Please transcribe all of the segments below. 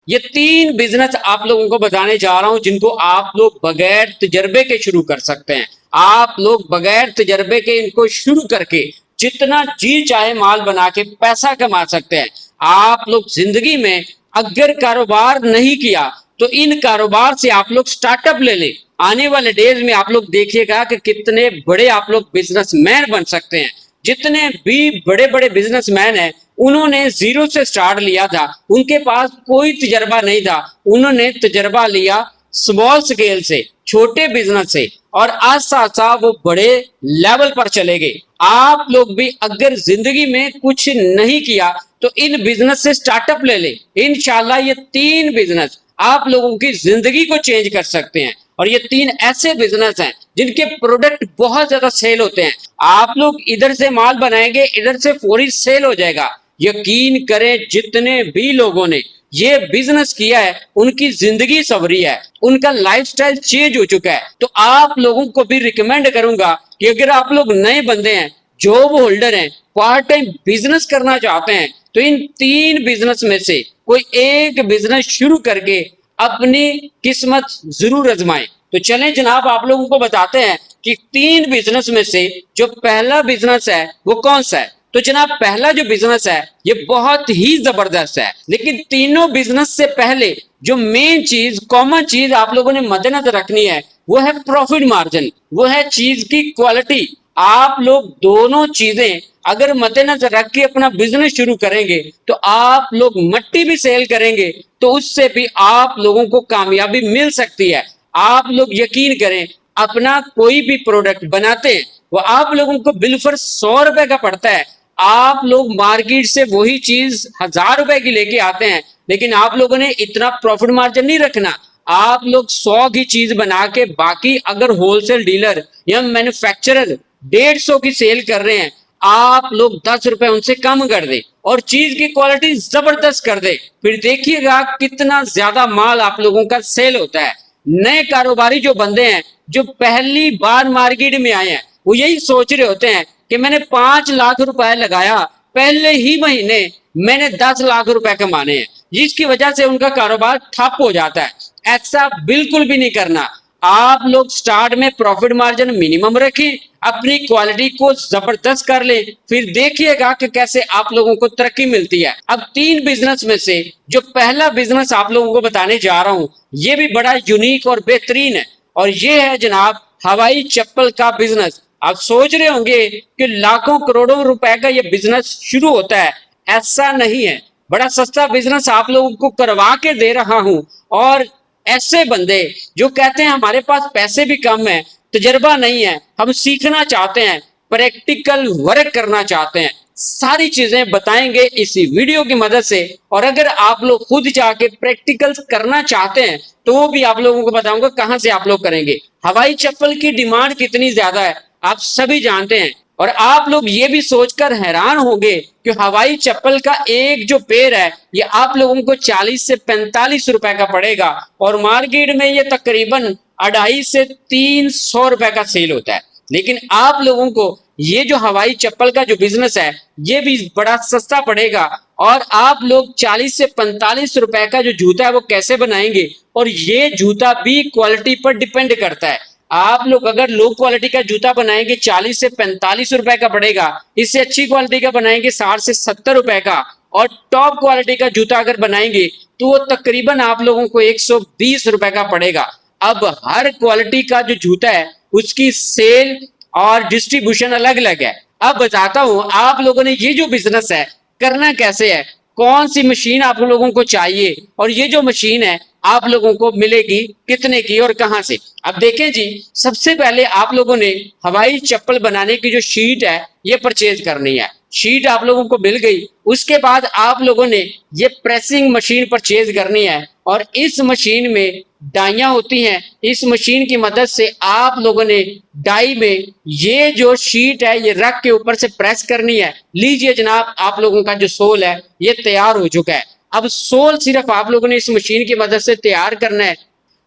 ये 3 बिजनेस आप लोगों को बताने जा रहा हूं जिनको आप लोग बगैर तजर्बे के शुरू कर सकते हैं। आप लोग बगैर तजर्बे के इनको शुरू करके जितना जी चाहे माल बना के पैसा कमा सकते हैं। आप लोग जिंदगी में अगर कारोबार नहीं किया तो इन कारोबार से आप लोग स्टार्टअप ले लें। आने वाले डेज में आप लोग देखिएगा कि कितने बड़े आप लोग बिजनेसमैन बन सकते हैं। जितने भी बड़े बड़े बिजनेसमैन हैं उन्होंने जीरो से स्टार्ट लिया था, उनके पास कोई तजर्बा नहीं था, उन्होंने तजर्बा लिया स्मॉल स्केल से, छोटे बिजनेस से, और आस्ता आस्ता वो बड़े लेवल पर चले गए। आप लोग भी अगर जिंदगी में कुछ नहीं किया तो इन बिजनेस से स्टार्टअप ले ले। इंशाल्लाह ये 3 बिजनेस आप लोगों की जिंदगी को चेंज कर सकते हैं। और ये 3 ऐसे बिजनेस हैं जिनके प्रोडक्ट बहुत ज्यादा सेल होते हैं। आप लोग इधर से माल बनाएंगे, इधर से फौरी सेल हो जाएगा। यकीन करें, जितने भी लोगों ने ये बिजनेस किया है उनकी जिंदगी संवरी है, उनका लाइफस्टाइल चेंज हो चुका है। तो आप लोगों को भी रिकमेंड करूंगा कि अगर आप लोग नए बंदे हैं, जॉब होल्डर हैं, पार्ट टाइम बिजनेस करना चाहते हैं, तो इन 3 बिजनेस में से कोई एक बिजनेस शुरू करके अपनी किस्मत जरूर आजमाएं। तो चलें जनाब, आप लोगों को बताते हैं कि 3 बिजनेस में से जो पहला बिजनेस है वो कौन सा है। तो जनाब, पहला जो बिजनेस है ये बहुत ही जबरदस्त है, लेकिन तीनों बिजनेस से पहले जो मेन चीज, कॉमन चीज आप लोगों ने मद्देनजर रखनी है वो है प्रॉफिट मार्जिन, वो है चीज की क्वालिटी। आप लोग दोनों चीजें अगर मद्देनजर रख के अपना बिजनेस शुरू करेंगे तो आप लोग मट्टी भी सेल करेंगे तो उससे भी आप लोगों को कामयाबी मिल सकती है। आप लोग यकीन करें, अपना कोई भी प्रोडक्ट बनाते हैं वो आप लोगों को बिल्कुल 100 रुपए का पड़ता है। आप लोग मार्केट से वही चीज 1000 रुपए की लेके आते हैं, लेकिन आप लोगों ने इतना प्रॉफिट मार्जिन नहीं रखना। आप लोग 100 की चीज बना के बाकी अगर होलसेल डीलर या मैन्युफैक्चरर 150 की सेल कर रहे हैं, आप लोग 10 रुपए उनसे कम कर दे और चीज की क्वालिटी जबरदस्त कर दे, फिर देखिएगा कितना ज्यादा माल आप लोगों का सेल होता है। नए कारोबारी जो बंदे हैं, जो पहली बार मार्केट में आए हैं, वो यही सोच रहे होते हैं कि मैंने 5 लाख रुपए लगाया, पहले ही महीने मैंने 10 लाख रुपए कमाने हैं, जिसकी वजह से उनका कारोबार ठप हो जाता है। ऐसा बिल्कुल भी नहीं करना। आप लोग स्टार्ट में प्रॉफिट मार्जिन मिनिमम रखें, अपनी क्वालिटी को जबरदस्त कर लें, फिर देखिएगा कि कैसे आप लोगों को तरक्की मिलती है। अब 3 बिजनेस में से जो पहला बिजनेस आप लोगों को बताने जा रहा हूं ये भी बड़ा यूनिक और बेहतरीन है, और ये है जनाब हवाई चप्पल का बिजनेस। आप सोच रहे होंगे कि लाखों करोड़ों रुपए का ये बिजनेस शुरू होता है, ऐसा नहीं है। बड़ा सस्ता बिजनेस आप लोगों को करवा के दे रहा हूं। और ऐसे बंदे जो कहते हैं हमारे पास पैसे भी कम है, तजर्बा नहीं है, हम सीखना चाहते हैं, प्रैक्टिकल वर्क करना चाहते हैं, सारी चीजें बताएंगे इसी वीडियो की मदद से। और अगर आप लोग खुद जाके प्रैक्टिकल करना चाहते हैं तो वो भी आप लोगों को बताऊंगा कहां से आप लोग करेंगे। हवाई चप्पल की डिमांड कितनी ज्यादा है आप सभी जानते हैं, और आप लोग ये भी सोचकर हैरान होंगे कि हवाई चप्पल का एक जो पेयर है ये आप लोगों को 40 से 45 रुपए का पड़ेगा, और मार्केट में ये तकरीबन 250 से 300 रुपए का सेल होता है। लेकिन आप लोगों को ये जो हवाई चप्पल का जो बिजनेस है ये भी बड़ा सस्ता पड़ेगा, और आप लोग 40 से 45 रुपए का जो जूता है वो कैसे बनाएंगे, और ये जूता भी क्वालिटी पर डिपेंड करता है। आप लोग अगर लो क्वालिटी का जूता बनाएंगे 40 से 45 रुपए का पड़ेगा, इससे अच्छी क्वालिटी का बनाएंगे 60 से 70 रुपए का, और टॉप क्वालिटी का जूता अगर बनाएंगे तो वो तकरीबन आप लोगों को 120 रुपए का पड़ेगा। अब हर क्वालिटी का जो जूता है उसकी सेल और डिस्ट्रीब्यूशन अलग अलग है। अब बताता हूं आप लोगों ने ये जो बिजनेस है करना कैसे है, कौन सी मशीन आप लोगों को चाहिए, और ये जो मशीन है आप लोगों को मिलेगी कितने की और कहां से। अब देखें जी, सबसे पहले आप लोगों ने हवाई चप्पल बनाने की जो शीट है ये परचेज करनी है। शीट आप लोगों को मिल गई, उसके बाद आप लोगों ने ये प्रेसिंग मशीन परचेज करनी है, और इस मशीन में डाइयां होती हैं। इस मशीन की मदद से आप लोगों ने डाई में ये जो शीट है ये रख के ऊपर से प्रेस करनी है। लीजिए जनाब, आप लोगों का जो सोल है ये तैयार हो चुका है। अब सोल सिर्फ आप लोगों ने इस मशीन की मदद से तैयार करना है,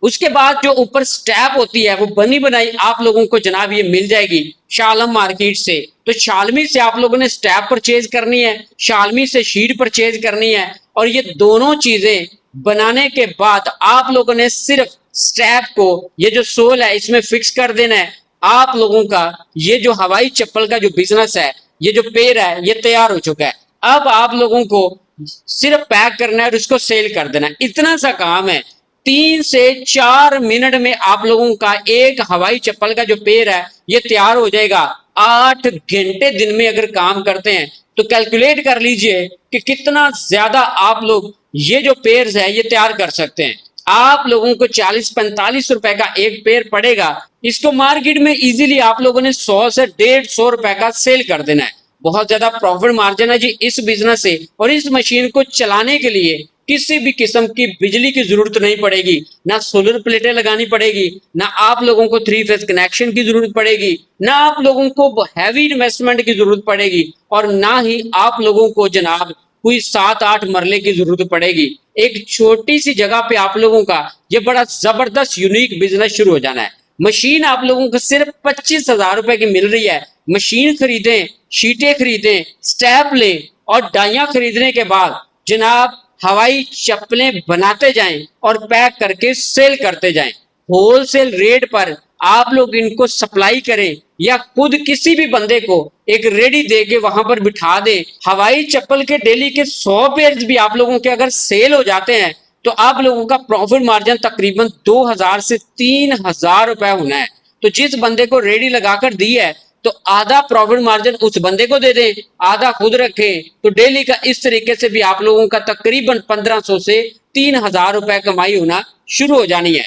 उसके बाद जो ऊपर स्टैप होती है वो बनी बनाई आप लोगों को जनाब ये मिल जाएगी शालम मार्केट से। तो शालमी से आप लोगों ने स्टैप परचेज करनी है, शालमी से शीट परचेज करनी है, और ये दोनों चीजें बनाने के बाद आप लोगों ने सिर्फ स्टैप को, ये जो सोल है इसमें फिक्स कर देना है। आप लोगों का ये जो हवाई चप्पल का जो बिजनेस है, ये जो पेड़ है, ये तैयार हो चुका है। अब आप लोगों को सिर्फ पैक करना है और उसको सेल कर देना है, इतना सा काम है। 3 से 4 मिनट में आप लोगों का एक हवाई चप्पल का जो पेड़ है ये तैयार हो जाएगा। 8 घंटे दिन में अगर काम करते हैं तो कैलकुलेट कर लीजिए कि कितना ज्यादा आप लोग ये जो पेड़ है ये तैयार कर सकते हैं। आप लोगों को 40-45 रुपए का एक पेड़ पड़ेगा, इसको मार्केट में इजीली आप लोगों ने 100 से 150 रुपए का सेल कर देना है। बहुत ज्यादा प्रॉफिट मार्जिन है जी इस बिजनेस से। और इस मशीन को चलाने के लिए किसी भी किस्म की बिजली की जरूरत नहीं पड़ेगी, ना सोलर प्लेटें लगानी पड़ेगी, ना आप लोगों को 3 फेज कनेक्शन की जरूरत पड़ेगी, ना आप लोगों को हैवी इन्वेस्टमेंट की जरूरत पड़ेगी, और ना ही आप लोगों को जनाब कोई 7-8 मरले की जरूरत पड़ेगी। एक छोटी सी जगह पे आप लोगों का ये बड़ा जबरदस्त यूनिक बिजनेस शुरू हो जाना है। मशीन आप लोगों को सिर्फ 25,000 रुपए की मिल रही है। मशीन खरीदें, शीटें खरीदें, स्टैप लें, और डाइयां खरीदने के बाद जनाब हवाई चप्पलें बनाते जाएं और पैक करके सेल करते जाएं। होलसेल रेट पर आप लोग इनको सप्लाई करें, या खुद किसी भी बंदे को एक रेडी दे के वहां पर बिठा दें। हवाई चप्पल के डेली के 100 पेयर भी आप लोगों के अगर सेल हो जाते हैं तो आप लोगों का प्रॉफिट मार्जिन तकरीबन 2,000 से 3,000 रुपए होना है। तो जिस बंदे को रेडी लगाकर दी है तो आधा प्रॉफिट मार्जिन उस बंदे को दे दें, आधा खुद रखें, तो डेली का इस तरीके से भी आप लोगों का तकरीबन 1,500 से 3,000 रुपए कमाई होना शुरू हो जानी है।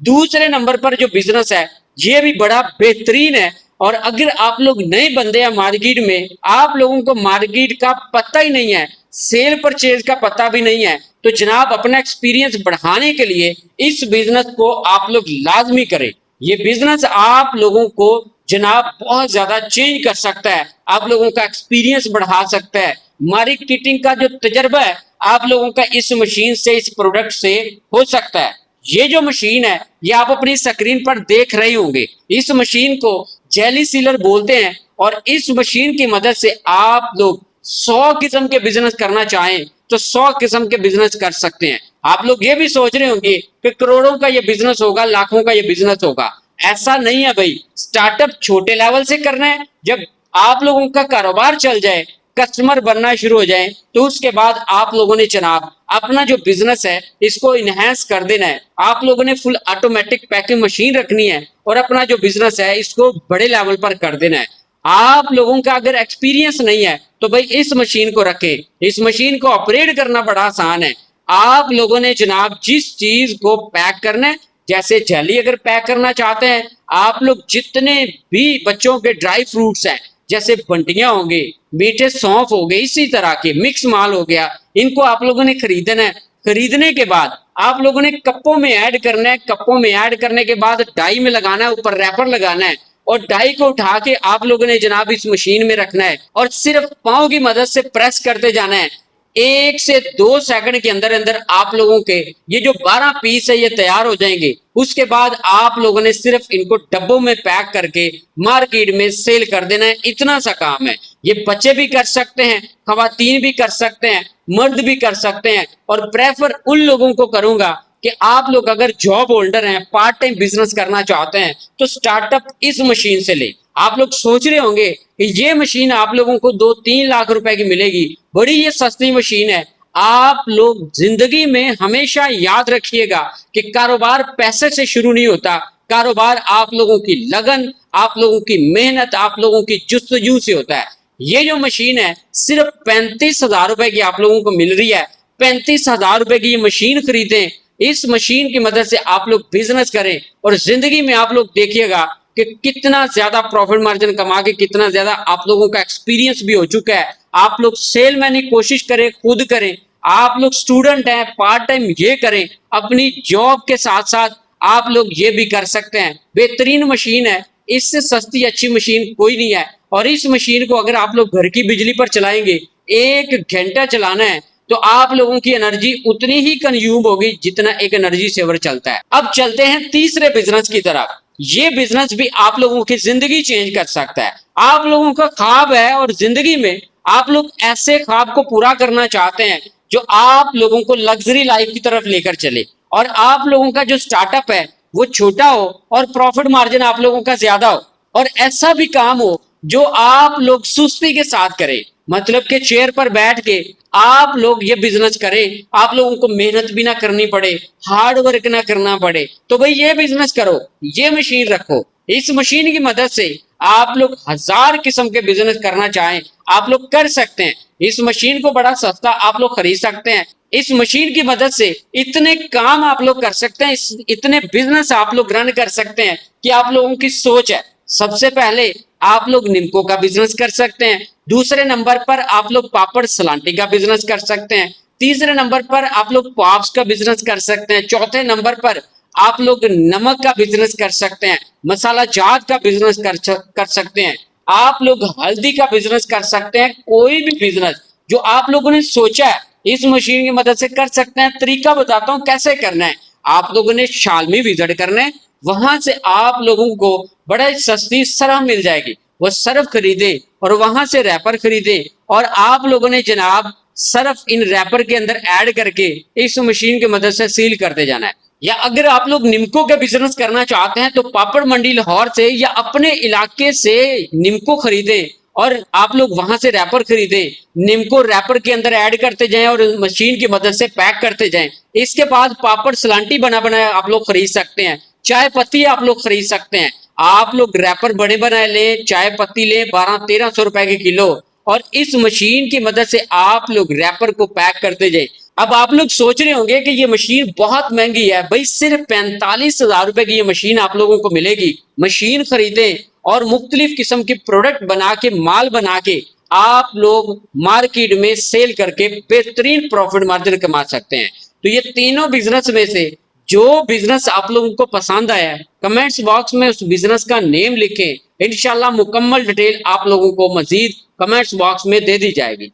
दूसरे नंबर पर जो बिजनेस है ये भी बड़ा बेहतरीन है। और अगर आप लोग नए बंदे हैं मार्केट में, आप लोगों को मार्केट का पता ही नहीं है, सेल परचेज का पता भी नहीं है, तो जनाब अपना एक्सपीरियंस बढ़ाने के लिए इस बिजनेस को आप लोग लाजमी करें। ये बिजनेस आप लोगों को जनाब बहुत ज्यादा चेंज कर सकता है, आप लोगों का एक्सपीरियंस बढ़ा सकता है। मार्केटिंग का जो तजर्बा है आप लोगों का इस मशीन से, इस प्रोडक्ट से हो सकता है। ये जो मशीन है ये आप अपनी स्क्रीन पर देख रहे होंगे, इस मशीन को जेली सीलर बोलते हैं। और इस मशीन की मदद से आप लोग 100 किस्म के बिजनेस करना चाहें तो 100 किस्म के बिजनेस कर सकते हैं। आप लोग ये भी सोच रहे होंगे कि करोड़ों का ये बिजनेस होगा, लाखों का ये बिजनेस होगा। ऐसा नहीं है भाई, स्टार्टअप छोटे लेवल से करना है। जब आप लोगों का कारोबार चल जाए, कस्टमर बनना शुरू हो जाए, तो उसके बाद आप लोगों ने जनाब अपना जो बिजनेस है इसको इनहेंस कर देना है। आप लोगों ने फुल ऑटोमेटिक पैकिंग मशीन रखनी है और अपना जो बिजनेस है इसको बड़े लेवल पर कर देना है। आप लोगों का अगर एक्सपीरियंस नहीं है तो भाई इस मशीन को रखें। इस मशीन को ऑपरेट करना बड़ा आसान है। आप लोगों ने जनाब जिस चीज को पैक करना है, जैसे जेली अगर पैक करना चाहते हैं, आप लोग जितने भी बच्चों के ड्राई फ्रूट्स हैं, जैसे बंटियां होंगे, मीठे सौंफ हो गए, इसी तरह के मिक्स माल हो गया, इनको आप लोगों ने खरीदना है। खरीदने के बाद आप लोगों ने कप्पों में ऐड करना है। कप्पों में ऐड करने के बाद डाई में लगाना है, ऊपर रैपर लगाना है, और डाई को उठा के आप लोगों ने जनाब इस मशीन में रखना है और सिर्फ पांव की मदद से प्रेस करते जाना है। 1 से 2 सेकंड के अंदर अंदर आप लोगों के ये जो 12 पीस है ये तैयार हो जाएंगे। उसके बाद आप लोगों ने सिर्फ इनको डब्बों में पैक करके मार्केट में सेल कर देना है। इतना सा काम है। ये बच्चे भी कर सकते हैं, खवातीन भी कर सकते हैं, मर्द भी कर सकते हैं। और प्रेफर उन लोगों को करूंगा कि आप लोग अगर जॉब होल्डर हैं, पार्ट टाइम बिजनेस करना चाहते हैं, तो स्टार्टअप इस मशीन से ले। आप लोग सोच रहे होंगे कि ये मशीन आप लोगों को 2-3 लाख रुपए की मिलेगी, बड़ी ये सस्ती मशीन है। आप लोग जिंदगी में हमेशा याद रखिएगा कि कारोबार पैसे से शुरू नहीं होता। कारोबार आप लोगों की लगन, आप लोगों की मेहनत, आप लोगों की जुस्तजू से होता है। ये जो मशीन है सिर्फ 35,000 रुपए की आप लोगों को मिल रही है। 35,000 रुपए की ये मशीन खरीदें। इस मशीन की मदद से आप लोग बिजनेस करें और जिंदगी में आप लोग देखिएगा कि कितना ज्यादा प्रॉफिट मार्जिन कमा के, कितना ज्यादा आप लोगों का एक्सपीरियंस भी हो चुका है। आप लोग सेलमैन की कोशिश करें, खुद करें। आप लोग स्टूडेंट हैं, पार्ट टाइम ये करें। अपनी जॉब के साथ साथ आप लोग ये भी कर सकते हैं। बेहतरीन मशीन है, इससे सस्ती अच्छी मशीन कोई नहीं है। और इस मशीन को अगर आप लोग घर की बिजली पर चलाएंगे, 1 घंटा चलाना है, तो आप लोगों की एनर्जी उतनी ही कंज्यूम होगी जितना एक एनर्जी सेवर चलता है। अब चलते हैं तीसरे बिजनेस की तरफ। ये बिजनेस भी आप लोगों की जिंदगी चेंज कर सकता है। आप लोगों का ख्वाब है और जिंदगी में आप लोग ऐसे ख्वाब को पूरा करना चाहते हैं जो आप लोगों को लग्जरी लाइफ की तरफ लेकर चले, और आप लोगों का जो स्टार्टअप है वो छोटा हो और प्रॉफिट मार्जिन आप लोगों का ज्यादा हो, और ऐसा भी काम हो जो आप लोग सुस्ती के साथ करें, मतलब कि चेयर पर बैठ के आप लोग ये बिजनेस करें, आप लोगों को मेहनत भी ना करनी पड़े, हार्ड वर्क ना करना पड़े। तो भाई ये बिजनेस करो, ये मशीन रखो। इस मशीन की मदद से आप लोग 1000 किस्म के बिजनेस करना चाहें आप लोग कर सकते हैं। इस मशीन को बड़ा सस्ता आप लोग खरीद सकते हैं। इस मशीन की मदद से इतने काम आप लोग कर सकते हैं, इतने बिजनेस आप लोग रन कर सकते हैं कि आप लोगों की सोच है। सबसे पहले आप लोग निम्को का बिजनेस कर सकते हैं, दूसरे नंबर पर आप लोग पापड़ सलांटी का बिजनेस कर सकते हैं, तीसरे नंबर पर आप लोग पॉप्स का बिजनेस कर सकते हैं, चौथे नंबर पर आप लोग नमक का बिजनेस कर सकते हैं, मसाला जात का बिजनेस कर सकते हैं, आप लोग हल्दी का बिजनेस कर सकते हैं। कोई भी बिजनेस जो आप लोगों ने सोचा है इस मशीन की मदद से कर सकते हैं। तरीका बताता हूं कैसे करना है। आप लोगों ने शालमी विजिट करना है, वहां से आप लोगों को बड़ा सस्ती सरफ मिल जाएगी, वो सरफ खरीदे और वहां से रैपर खरीदे, और आप लोगों ने जनाब सरफ इन रैपर के अंदर ऐड करके इस मशीन की मदद से सील करते जाना है। या अगर आप लोग निम्को का बिजनेस करना चाहते हैं तो पापड़ मंडी लाहौर से या अपने इलाके से निम्को खरीदे और आप लोग वहां से रैपर खरीदे, निम्को रैपर के अंदर ऐड करते जाएं और मशीन की मदद से पैक करते जाएं। इसके बाद पापड़ सलांटी बना बनाया आप लोग खरीद सकते हैं, चाय पत्ती आप लोग खरीद सकते हैं। आप लोग रैपर बड़े बनाए लें, चाय पत्ती लें 1200-1300 रुपए के किलो, और इस मशीन की मदद से आप लोग रैपर को पैक करते जाए। अब आप लोग सोच रहे होंगे कि ये मशीन बहुत महंगी है। भाई सिर्फ 45,000 रुपए की ये मशीन आप लोगों को मिलेगी। मशीन खरीदें और मुख्तलिफ किस्म के प्रोडक्ट बना के, माल बना के आप लोग मार्केट में सेल करके बेहतरीन प्रॉफिट मार्जिन कमा सकते हैं। तो ये तीनों बिजनेस में से जो बिजनेस आप लोगों को पसंद आया है कमेंट्स बॉक्स में उस बिजनेस का नेम लिखें। इंशाल्लाह मुकम्मल डिटेल आप लोगों को मजीद कमेंट्स बॉक्स में दे दी जाएगी।